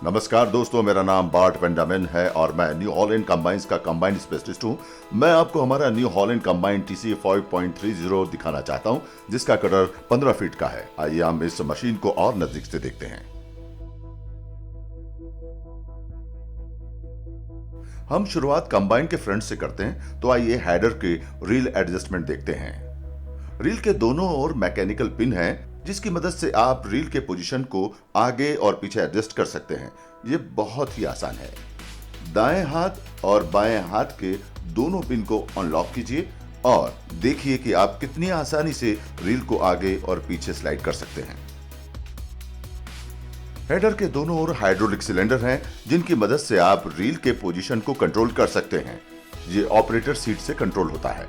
नमस्कार दोस्तों, मेरा नाम बार्ट वेंडामेन है और मैं न्यू हॉलैंड कंबाइंस का कंबाइन स्पेशलिस्ट हूं। मैं आपको हमारा न्यू हॉलैंड कंबाइन TC 5.30 दिखाना चाहता हूं, जिसका कटर 15 फीट का है। आइए हम इस मशीन को और नजदीक से देखते हैं। हम शुरुआत कंबाइन के फ्रंट से करते हैं, तो आइए हेडर के रील एडजस्टमेंट देखते हैं। रील के दोनों ओर मैकेनिकल पिन है, जिसकी मदद से आप रील के पोजीशन को आगे और पीछे एडजस्ट कर सकते हैं। ये बहुत ही आसान है। दाएं हाथ और बाएं हाथ के दोनों पिन को अनलॉक कीजिए और देखिए कि आप कितनी आसानी से रील को आगे और पीछे स्लाइड कर सकते हैं। हेडर के दोनों ओर हाइड्रोलिक सिलेंडर हैं, जिनकी मदद से आप रील के पोजीशन को कंट्रोल कर सकते हैं। ये ऑपरेटर सीट से कंट्रोल होता है।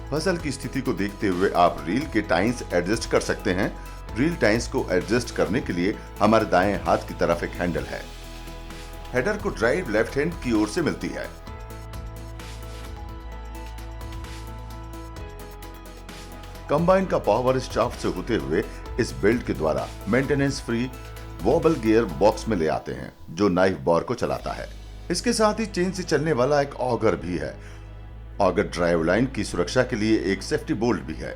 फसल की स्थिति को देखते हुए आप रील के टाइन्स एडजस्ट कर सकते हैं। रील टाइन्स को एडजस्ट करने के लिए हमारे दाएं हाथ की तरफ एक हैंडल है। हेडर को ड्राइव लेफ्ट हैंड की ओर से मिलती है। कंबाइन का पावर शाफ्ट से होते हुए इस बेल्ट के द्वारा maintenance free vowel gear box में ले आते हैं, जो नाइफ बोर को चलाता है। इसके साथ ही चेन से चलने वाला एक ऑगर भी है। ऑगर ड्राइव लाइन की सुरक्षा के लिए एक सेफ्टी बोल्ट भी है।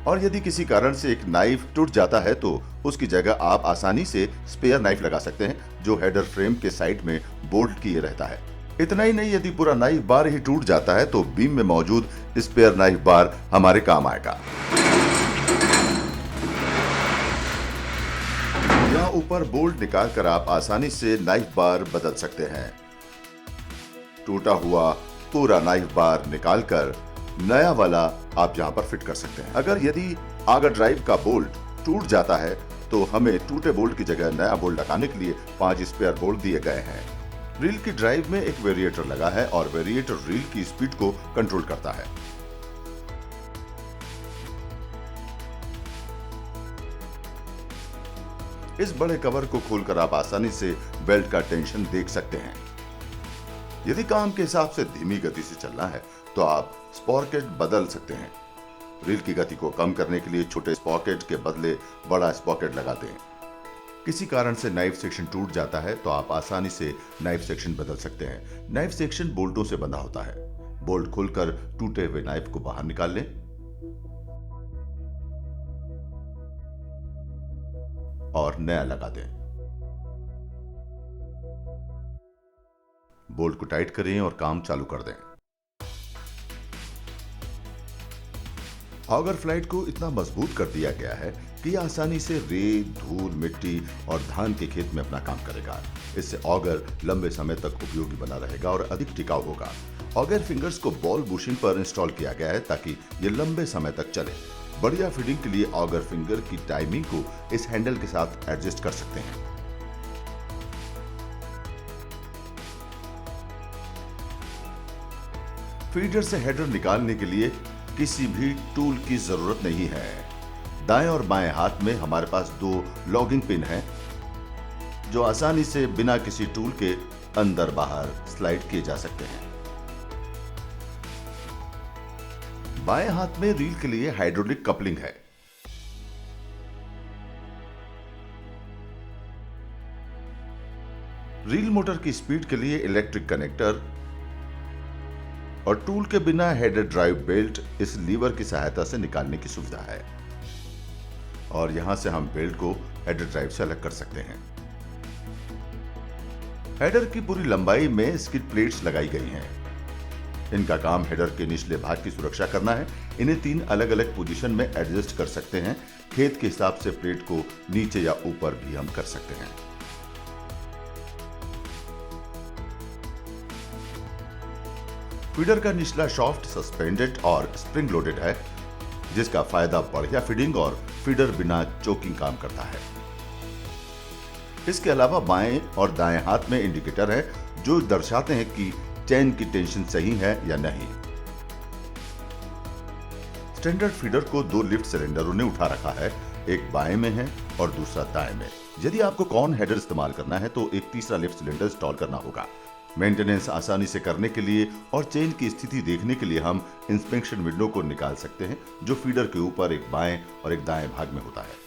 और यदि किसी कारण से एक नाइफ टूट जाता है तो उसकी जगह आप आसानी से स्पेयर नाइफ लगा सकते हैं, जो हेडर फ्रेम के साइड में बोल्ट किए रहता है। इतना ही नहीं, यदि पूरा नाइफ बार ही टूट जाता है तो बीम में मौजूद स्पेयर नाइफ बार हमारे काम आएगा। यहाँ ऊपर बोल्ट निकाल कर आप आसानी से नाइफ बार बदल सकते हैं। टूटा हुआ पूरा नाइफ बार निकालकर नया वाला आप यहां पर फिट कर सकते हैं। अगर यदि आगर ड्राइव का बोल्ट टूट जाता है तो हमें टूटे बोल्ट की जगह नया बोल्ट लगाने के लिए 5 स्पेयर बोल्ट दिए गए हैं। रील की ड्राइव में एक वेरिएटर लगा है और वेरिएटर रील की स्पीड को कंट्रोल करता है। इस बड़े कवर को खोलकर आप आसानी से बेल्ट का टेंशन देख सकते हैं। यदि काम के हिसाब से धीमी गति से चलना है तो आप स्पॉकेट बदल सकते हैं। रील की गति को कम करने के लिए छोटे स्पॉकेट के बदले बड़ा स्पॉकेट लगा दें। किसी कारण से नाइफ सेक्शन टूट जाता है तो आप आसानी से नाइफ सेक्शन बदल सकते हैं। नाइफ सेक्शन बोल्टों से बंधा होता है। बोल्ट खोलकर टूटे हुए नाइफ को बाहर निकाल लें और नया लगा दें। बोल्ट को टाइट करें और काम चालू कर दें। ऑगर फ्लाइट को इतना मजबूत कर दिया गया है कि यह आसानी से रेत, धूल, मिट्टी और धान के खेत में अपना काम करेगा। इससे ऑगर लंबे समय तक उपयोगी बना रहेगा और अधिक टिकाऊ होगा। ऑगर फिंगर्स को बॉल बुशिंग पर इंस्टॉल किया गया है ताकि ये लंबे समय तक चले। बढ़िया फीडिंग के लिए ऑगर फिंगर की टाइमिंग को इस हैंडल के साथ एडजस्ट कर सकते हैं। फीडर से हेडर निकालने के लिए किसी भी टूल की जरूरत नहीं है। दाएं और बाएं हाथ में हमारे पास 2 लॉगिंग पिन हैं, जो आसानी से बिना किसी टूल के अंदर बाहर स्लाइड किए जा सकते हैं। बाएं हाथ में रील के लिए हाइड्रोलिक कपलिंग है। रील मोटर की स्पीड के लिए इलेक्ट्रिक कनेक्टर और टूल के बिना हेडर ड्राइव बेल्ट इस लीवर की सहायता से निकालने की सुविधा है। और यहां से हम बेल्ट को हेडर ड्राइव से अलग कर सकते हैं। हेडर की पूरी लंबाई में स्किड प्लेट्स लगाई गई हैं। इनका काम हेडर के निचले भाग की सुरक्षा करना है। इन्हें 3 अलग अलग पोजीशन में एडजस्ट कर सकते हैं। खेत के हिसाब से प्लेट को नीचे या ऊपर भी हम कर सकते हैं। फीडर का निचला शाफ्ट सस्पेंडेड और स्प्रिंग लोडेड है, जिसका फायदा बढ़िया फीडिंग और फीडर बिना चोकिंग काम करता है। इसके अलावा बाएं और दाएं हाथ में इंडिकेटर है, जो दर्शाते हैं कि चेन की टेंशन सही है या नहीं। स्टैंडर्ड फीडर को 2 लिफ्ट सिलेंडरों ने उठा रखा है, एक बाएं में है और दूसरा दाएं में। यदि आपको कॉर्न हेडर इस्तेमाल करना है तो एक तीसरा लिफ्ट सिलेंडर इंस्टॉल करना होगा। मेंटेनेंस आसानी से करने के लिए और चेन की स्थिति देखने के लिए हम इंस्पेक्शन विंडो को निकाल सकते हैं, जो फीडर के ऊपर एक बाएं और एक दाएं भाग में होता है।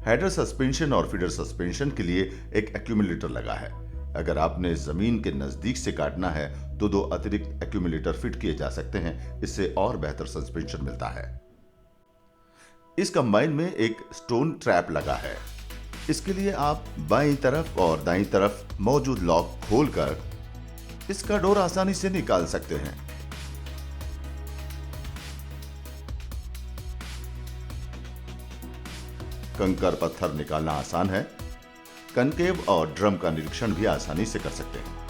हेडर सस्पेंशन और फीडर सस्पेंशन के लिए एक एक्यूमुलेटर लगा है। अगर आपने जमीन के नजदीक से काटना है तो 2 अतिरिक्त एक्यूमुलेटर फिट किए जा सकते हैं, इससे और बेहतर सस्पेंशन मिलता है। इस कंबाइन में एक स्टोन ट्रैप लगा है। इसके लिए आप बाईं तरफ और दाईं तरफ मौजूद लॉक खोलकर इसका डोर आसानी से निकाल सकते हैं। कंकर पत्थर निकालना आसान है। कनकेव और ड्रम का निरीक्षण भी आसानी से कर सकते हैं।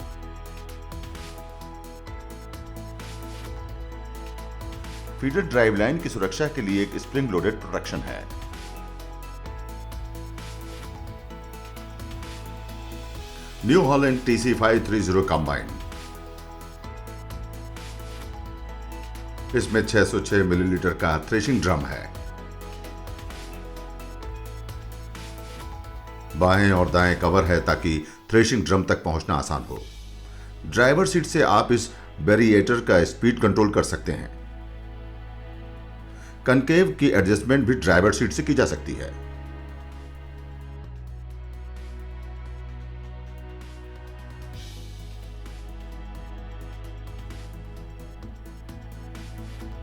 फीडर ड्राइव लाइन की सुरक्षा के लिए एक स्प्रिंग लोडेड प्रोटेक्शन है। New Holland TC530 combine. इसमें 606 मिलीलीटर का थ्रेशिंग ड्रम है। बाएं और दाएं कवर है ताकि थ्रेशिंग ड्रम तक पहुंचना आसान हो। ड्राइवर सीट से आप इस वेरिएटर का स्पीड कंट्रोल कर सकते हैं। कनकेव की एडजस्टमेंट भी ड्राइवर सीट से की जा सकती है।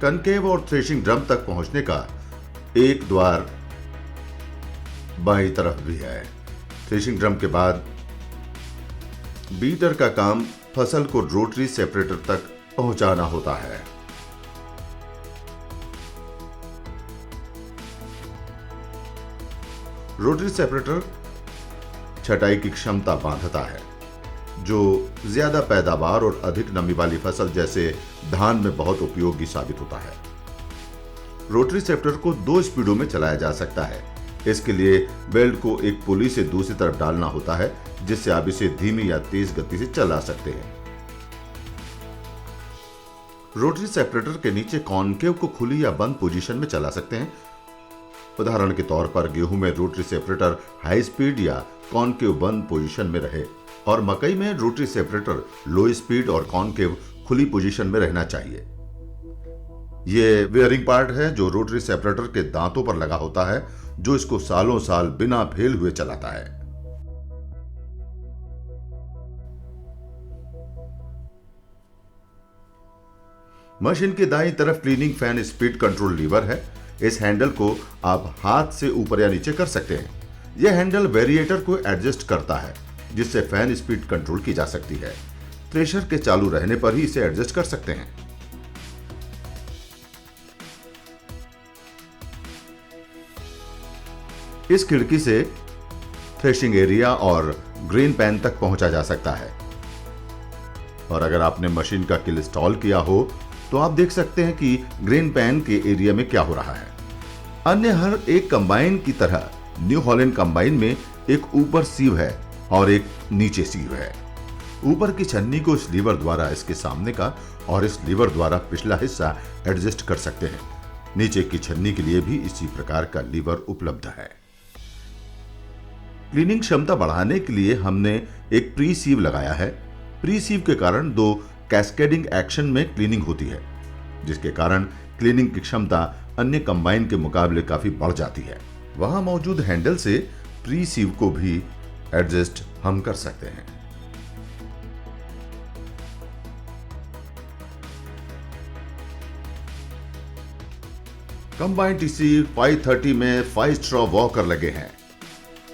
कनकेव और थ्रेशिंग ड्रम तक पहुंचने का एक द्वार बाईं तरफ भी है। थ्रेशिंग ड्रम के बाद बीटर का काम फसल को रोटरी सेपरेटर तक पहुंचाना होता है। रोटरी सेपरेटर छटाई की क्षमता बांधता है, जो ज्यादा पैदावार और अधिक नमी वाली फसल जैसे धान में बहुत उपयोगी साबित होता है। रोटरी सेपरेटर को 2 स्पीडों में चलाया जा सकता है। इसके लिए बेल्ट को एक पुली से दूसरी तरफ डालना होता है, जिससे आप इसे धीमी या तेज गति से चला सकते हैं। रोटरी सेपरेटर के नीचे कॉनकेव को खुली या बंद पोजीशन में चला सकते हैं। उदाहरण के तौर पर गेहूं में रोटरी सेपरेटर हाई स्पीड या कॉनकेव बंद पोजीशन में रहे और मकई में रोटरी सेपरेटर लो स्पीड और कॉनकेव खुली पोजीशन में रहना चाहिए। यह वेयरिंग पार्ट है जो रोटरी सेपरेटर के दांतों पर लगा होता है, जो इसको सालों साल बिना फेल हुए चलाता है। मशीन की दाईं तरफ cleaning fan speed control lever है। इस हैंडल को आप हाथ से ऊपर या नीचे कर सकते हैं। यह हैंडल वेरिएटर को एडजस्ट करता है, जिससे फैन स्पीड कंट्रोल की जा सकती है। थ्रेशर के चालू रहने पर ही इसे एडजस्ट कर सकते हैं। इस खिड़की से थ्रेशिंग एरिया और ग्रेन पैन तक पहुंचा जा सकता है। और अगर आपने मशीन का किल इंस्टॉल किया हो तो आप देख सकते हैं कि ग्रेन पैन के एरिया में क्या हो रहा है। अन्य हर एक कंबाइन की तरह न्यू हॉलैंड कंबाइन में एक ऊपर सीव है और एक नीचे सीव है। ऊपर की छन्नी को इस लीवर द्वारा इसके सामने का और इस लीवर द्वारा पिछला हिस्सा एडजस्ट कर सकते हैं। नीचे की छन्नी के लिए भी इसी प्रकार का लीवर उपलब्ध है। क्लीनिंग क्षमता बढ़ाने के लिए हमने एक प्री सीव लगाया है। प्री सीव के कारण 2 कैस्केडिंग एक्शन में क्लीनिंग होती है, जिसके कारण क्लीनिंग की क्षमता अन्य कंबाइन के मुकाबले काफी बढ़ जाती है। वहां मौजूद हैंडल से प्री सीव को भी एडजस्ट हम कर सकते हैं। कंबाइन TC530 में 5 स्ट्रॉ वॉकर लगे हैं।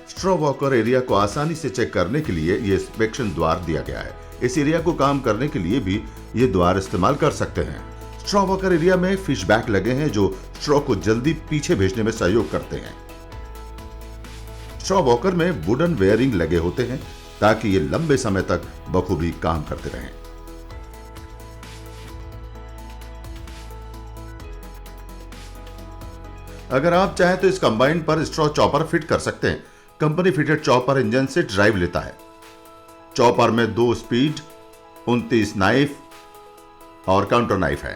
स्ट्रॉ वॉकर एरिया को आसानी से चेक करने के लिए यह इंस्पेक्शन द्वार दिया गया है। इस एरिया को काम करने के लिए भी ये द्वार इस्तेमाल कर सकते हैं। स्ट्रॉ वॉकर एरिया में फिश बैक लगे हैं, जो स्ट्रॉ को जल्दी पीछे भेजने में सहयोग करते हैं। स्ट्रॉ वॉकर में वुडन वेयरिंग लगे होते हैं ताकि ये लंबे समय तक बखूबी काम करते रहें। अगर आप चाहें तो इस कंबाइन पर स्ट्रॉ चॉपर फिट कर सकते हैं। कंपनी फिटेड चॉपर इंजन से ड्राइव लेता है। चॉपर में 2 स्पीड, 29 नाइफ और काउंटर नाइफ है।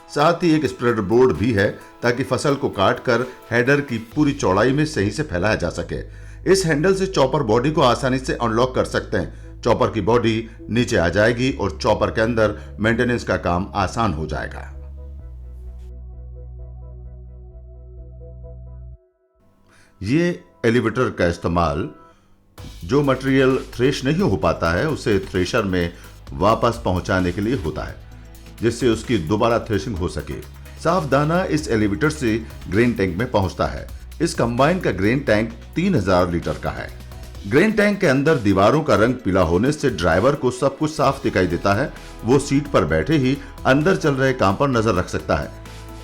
साथ ही एक स्प्रेडर बोर्ड भी है ताकि फसल को काटकर हेडर की पूरी चौड़ाई में सही से फैलाया जा सके। इस हैंडल से चॉपर बॉडी को आसानी से अनलॉक कर सकते हैं। चॉपर की बॉडी नीचे आ जाएगी और चॉपर के अंदर मेंटेनेंस का काम आसान हो जाएगा। ये एलिवेटर का इस्तेमाल जो मटेरियल थ्रेश नहीं हो पाता है उसे थ्रेशर में वापस पहुंचाने के लिए होता है, जिससे उसकी दोबारा थ्रेशिंग हो सके। साफ दाना इस एलिवेटर से ग्रेन टैंक में पहुंचता है। इस कंबाइन का ग्रेन टैंक 3000 लीटर का है। ग्रेन टैंक के अंदर दीवारों का रंग पीला होने से ड्राइवर को सब कुछ साफ दिखाई देता है। वो सीट पर बैठे ही अंदर चल रहे काम पर नजर रख सकता है।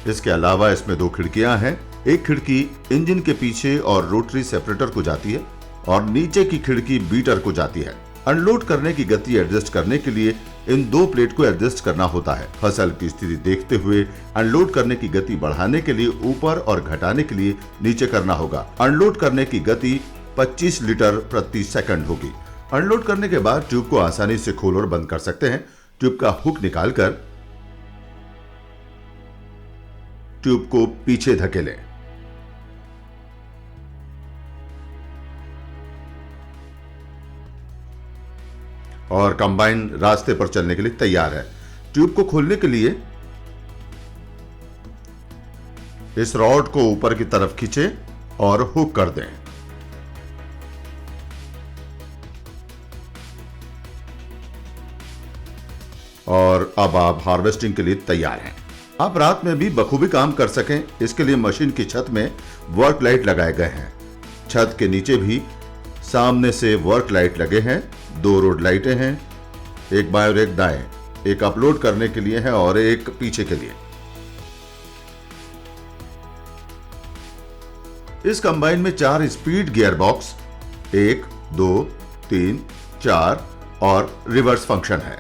इसके अलावा इसमें 2 खिड़कियां हैं। एक खिड़की इंजन के पीछे और रोटरी सेपरेटर को जाती है और नीचे की खिड़की बीटर को जाती है। अनलोड करने की गति एडजस्ट करने के लिए इन 2 प्लेट को एडजस्ट करना होता है। फसल की स्थिति देखते हुए अनलोड करने की गति बढ़ाने के लिए ऊपर और घटाने के लिए नीचे करना होगा। अनलोड करने की गति 25 लीटर प्रति सेकंड होगी। अनलोड करने के बाद ट्यूब को आसानी से खोल और बंद कर सकते हैं। ट्यूब का हुक निकालकर ट्यूब को पीछे धकेलें। और कंबाइन रास्ते पर चलने के लिए तैयार है। ट्यूब को खोलने के लिए इस रॉड को ऊपर की तरफ खींचे और हुक कर दें। और अब आप हार्वेस्टिंग के लिए तैयार हैं। आप रात में भी बखूबी काम कर सकें, इसके लिए मशीन की छत में वर्क लाइट लगाए गए हैं। छत के नीचे भी सामने से वर्क लाइट लगे हैं। 2 रोड लाइटें हैं, एक बाएं और एक दाएं। एक अपलोड करने के लिए है और एक पीछे के लिए। इस कंबाइन में 4 स्पीड गियर बॉक्स 1, 2, 3, 4 और रिवर्स फंक्शन है।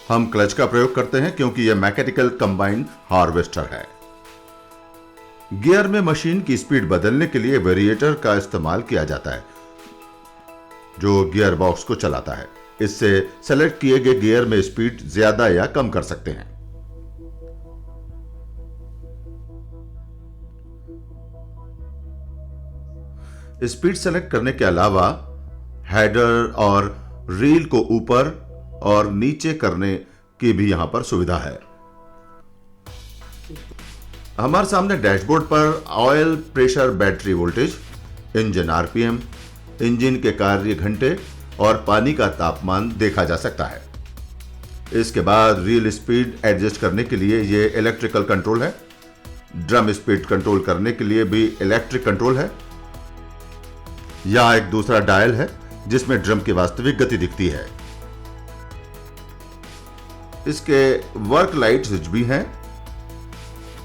हम क्लच का प्रयोग करते हैं क्योंकि यह मैकेनिकल कंबाइन हार्वेस्टर है। गियर में मशीन की स्पीड बदलने के लिए वेरिएटर का इस्तेमाल किया जाता है जो गियर बॉक्स को चलाता है। इससे सेलेक्ट किए गए गियर में स्पीड ज्यादा या कम कर सकते हैं। स्पीड सेलेक्ट करने के अलावा हेडर और रील को ऊपर और नीचे करने की भी यहां पर सुविधा है। हमारे सामने डैशबोर्ड पर oil pressure, battery voltage, engine RPM, engine के कार्य घंटे और पानी का तापमान देखा जा सकता है। इसके बाद रील स्पीड एडजस्ट करने के लिए ये इलेक्ट्रिकल कंट्रोल है। ड्रम स्पीड कंट्रोल करने के लिए भी इलेक्ट्रिक कंट्रोल है। यहां एक दूसरा डायल है जिसमें ड्रम की वास्तविक गति दिखती है। इसके वर्क लाइट स्विच भी हैं।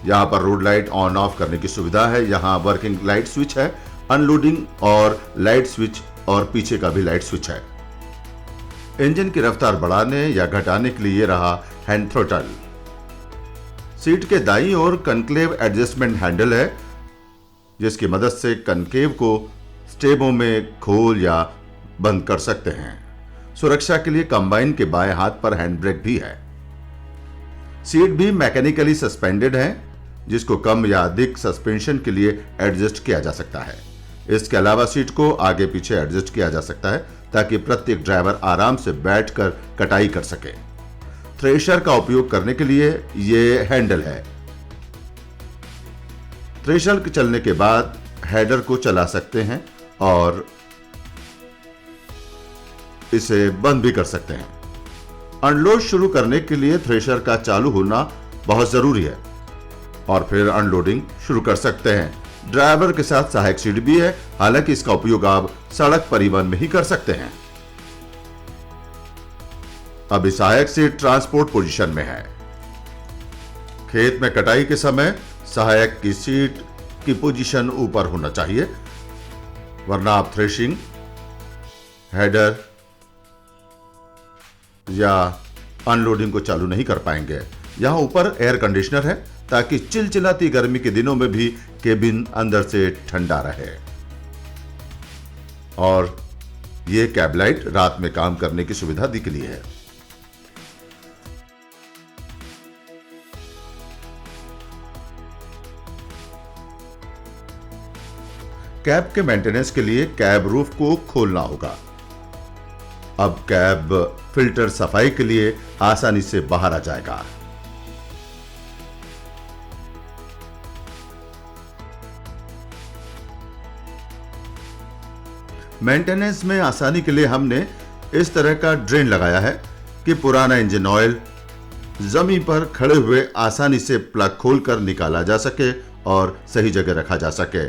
यहां पर रोड लाइट ऑन ऑफ करने की सुविधा है। यहां वर्किंग लाइट स्विच है, अनलोडिंग और लाइट स्विच और पीछे का भी लाइट स्विच है। इंजन की रफ्तार बढ़ाने या घटाने के लिए रहा हैंड थ्रोटल। सीट के दाईं ओर कनक्लेव एडजस्टमेंट हैंडल है जिसकी मदद से कनकेव को स्टेबों में खोल या बंद कर सकते हैं। सुरक्षा के लिए कंबाइन के बाएं हाथ पर हैंड ब्रेक भी है। सीट भी मैकेनिकली सस्पेंडेड है जिसको कम या अधिक सस्पेंशन के लिए एडजस्ट किया जा सकता है। इसके अलावा सीट को आगे पीछे एडजस्ट किया जा सकता है ताकि प्रत्येक ड्राइवर आराम से बैठकर कटाई कर सके। थ्रेशर का उपयोग करने के लिए ये हैंडल है। थ्रेशर के चलने के बाद हेडर को चला सकते हैं और इसे बंद भी कर सकते हैं। अनलोड शुरू करने के लिए थ्रेशर का चालू होना बहुत जरूरी है और फिर अनलोडिंग शुरू कर सकते हैं। ड्राइवर के साथ सहायक सीट भी है, हालांकि इसका उपयोग आप सड़क परिवहन में ही कर सकते हैं। अभी सहायक सीट ट्रांसपोर्ट पोजीशन में है। खेत में कटाई के समय सहायक की सीट की पोजीशन ऊपर होना चाहिए, वरना आप थ्रेशिंग, हेडर या अनलोडिंग को चालू नहीं कर पाएंगे। यहां ऊपर एयर कंडीशनर है ताकि चिलचिलाती गर्मी के दिनों में भी केबिन अंदर से ठंडा रहे। और यह कैब लाइट रात में काम करने की सुविधा दी के लिए है। कैब के मेंटेनेंस के लिए कैब रूफ को खोलना होगा। अब कैब फिल्टर सफाई के लिए आसानी से बाहर आ जाएगा। मेंटेनेंस में आसानी के लिए हमने इस तरह का ड्रेन लगाया है कि पुराना इंजन ऑयल जमीन पर खड़े हुए आसानी से प्लग खोलकर निकाला जा सके और सही जगह रखा जा सके।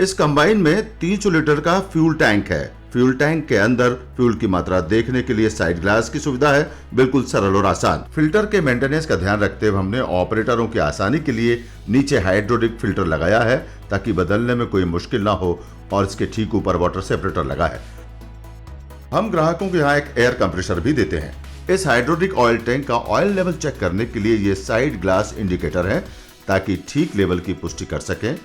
इस कंबाइन में 300 लीटर का फ्यूल टैंक है। फ्यूल टैंक के अंदर फ्यूल की मात्रा देखने के लिए साइड ग्लास की सुविधा है, बिल्कुल सरल और आसान। फिल्टर के मेंटेनेंस का ध्यान रखते हुए हमने ऑपरेटरों की आसानी के लिए नीचे हाइड्रोलिक फिल्टर लगाया है ताकि बदलने में कोई मुश्किल ना हो, और इसके ठीक ऊपर वाटर सेपरेटर लगा है। हम ग्राहकों को यहाँ एक एयर कंप्रेसर भी देते हैं। इस हाइड्रोलिक ऑयल टैंक का ऑयल लेवल चेक करने के लिए ये साइड ग्लास इंडिकेटर है ताकि ठीक लेवल की पुष्टि कर सकें।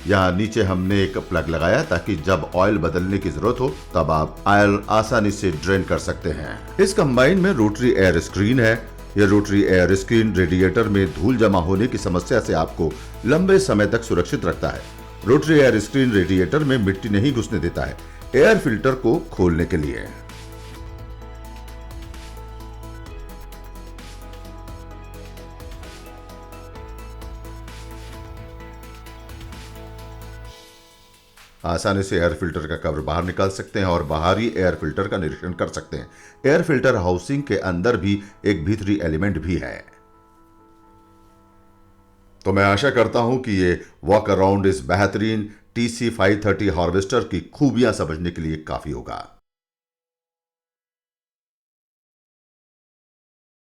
यहाँ नीचे हमने एक प्लग लगाया ताकि जब ऑयल बदलने की जरूरत हो तब आप ऑयल आसानी से ड्रेन कर सकते हैं। इस कंबाइन में रोटरी एयर स्क्रीन है। यह रोटरी एयर स्क्रीन रेडिएटर में धूल जमा होने की समस्या से आपको लंबे समय तक सुरक्षित रखता है। रोटरी एयर स्क्रीन रेडिएटर में मिट्टी नहीं घुसने देता है। एयर फिल्टर को खोलने के लिए आसानी से एयर फिल्टर का कवर बाहर निकाल सकते हैं और बाहरी एयर फिल्टर का निरीक्षण कर सकते हैं। एयर फिल्टर हाउसिंग के अंदर भी एक भीतरी एलिमेंट भी है। तो मैं आशा करता हूं कि ये वॉक अराउंड इस बेहतरीन TC530 हार्वेस्टर की खूबियां समझने के लिए काफी होगा।